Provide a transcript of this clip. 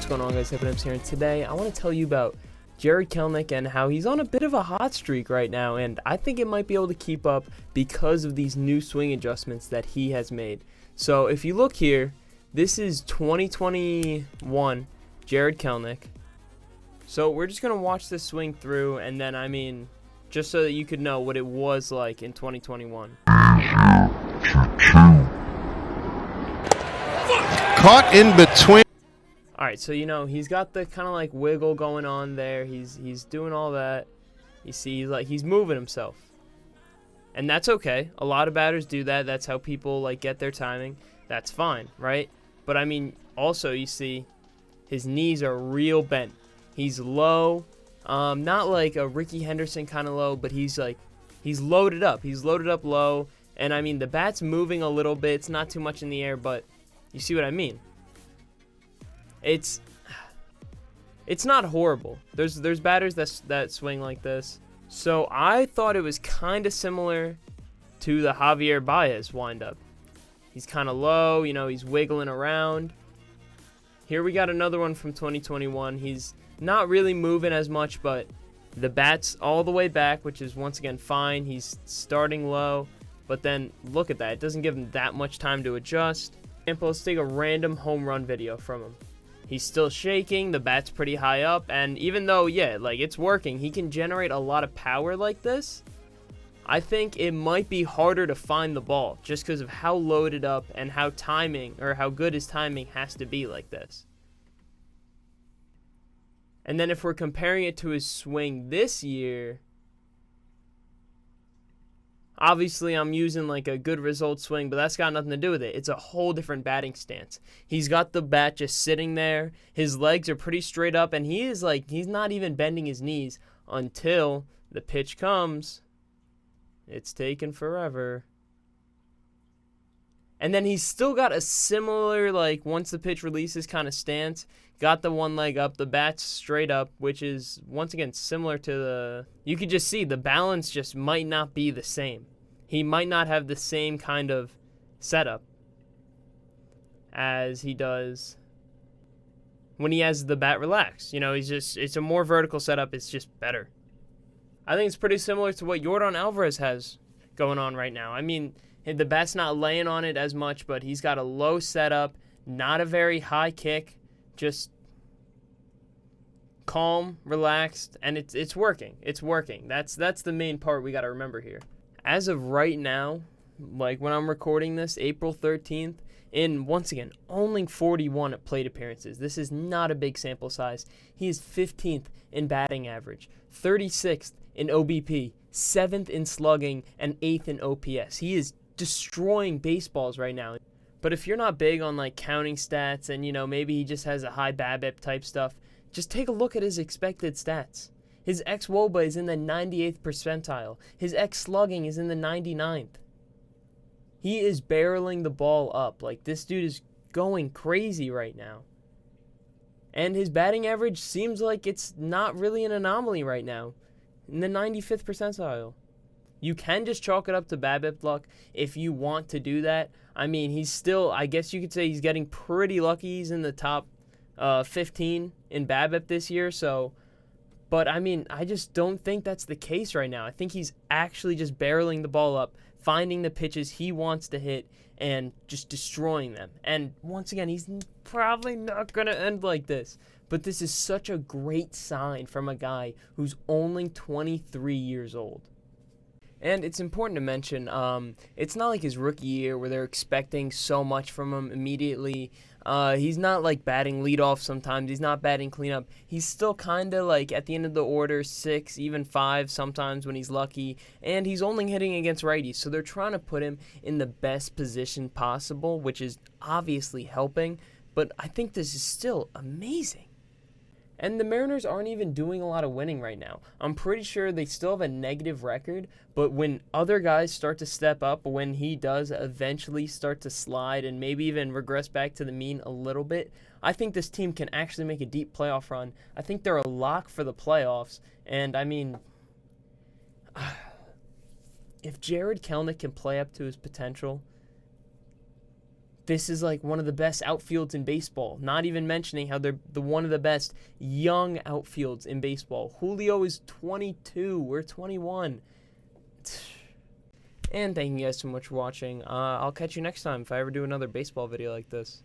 going on, guys? Edwin Diaz here, and today I want to tell you about Jarred Kelenic and how he's on a bit of a hot streak right now, and I think it might be able to keep up because of these new swing adjustments that he has made. So if you look here, this is 2021 Jarred Kelenic. So we're just going to watch this swing through, and then, just so that you could know what it was like in 2021. Caught in between. Alright, so he's got the kind of like wiggle going on there. He's doing all that. You see, he's moving himself. And that's okay. A lot of batters do that. That's how people get their timing. That's fine, right? But also you see his knees are real bent. He's low. Not like a Ricky Henderson kind of low, but he's loaded up. He's loaded up low. And the bat's moving a little bit. It's not too much in the air, but you see what I mean? It's not horrible. There's batters that swing like this. So I thought it was kind of similar to the Javier Baez windup. He's kind of low, he's wiggling around. Here we got another one from 2021. He's not really moving as much, but the bat's all the way back, which is once again fine. He's starting low, but then look at that. It doesn't give him that much time to adjust. Let's take a random home run video from him. He's still shaking, the bat's pretty high up, and even though, it's working, he can generate a lot of power like this, I think it might be harder to find the ball just because of how loaded up and how good his timing has to be like this. And then if we're comparing it to his swing this year, obviously, I'm using a good result swing, but that's got nothing to do with it. It's a whole different batting stance. He's got the bat just sitting there. His legs are pretty straight up, and he's not even bending his knees until the pitch comes. It's taken forever. And then he's still got a similar, once the pitch releases kind of stance. Got the one leg up, the bat's straight up, which is, once again, similar to you could just see the balance just might not be the same. He might not have the same kind of setup as he does when he has the bat relaxed. It's a more vertical setup. It's just better. I think it's pretty similar to what Yordan Alvarez has going on right now. The bat's not laying on it as much, but he's got a low setup, not a very high kick, just calm, relaxed, and it's working. It's working. That's the main part we got to remember here. As of right now, when I'm recording this, April 13th, in, once again, only 41 plate appearances. This is not a big sample size. He is 15th in batting average, 36th in OBP, 7th in slugging, and 8th in OPS. He is destroying baseballs right now. But if you're not big on counting stats and maybe he just has a high BABIP type stuff, just take a look at his expected stats. His xWOBA is in the 98th percentile. His xSlugging is in the 99th. He is barreling the ball up. This dude is going crazy right now. And his batting average seems like it's not really an anomaly right now. In the 95th percentile. You can just chalk it up to BABIP luck if you want to do that. He's still, I guess you could say he's getting pretty lucky. He's in the top 15 in BABIP this year. But I just don't think that's the case right now. I think he's actually just barreling the ball up, finding the pitches he wants to hit, and just destroying them. And once again, he's probably not going to end like this. But this is such a great sign from a guy who's only 23 years old. And it's important to mention, it's not like his rookie year where they're expecting so much from him immediately. He's not batting leadoff sometimes. He's not batting cleanup. He's still kind of at the end of the order, 6, even 5 sometimes when he's lucky. And he's only hitting against righties. So they're trying to put him in the best position possible, which is obviously helping. But I think this is still amazing. And the Mariners aren't even doing a lot of winning right now. I'm pretty sure they still have a negative record, but when other guys start to step up, when he does eventually start to slide and maybe even regress back to the mean a little bit, I think this team can actually make a deep playoff run. I think they're a lock for the playoffs, and if Jarred Kelenic can play up to his potential, this is like one of the best outfields in baseball. Not even mentioning how they're one of the best young outfields in baseball. Julio is 22. We're 21. And thank you guys so much for watching. I'll catch you next time if I ever do another baseball video like this.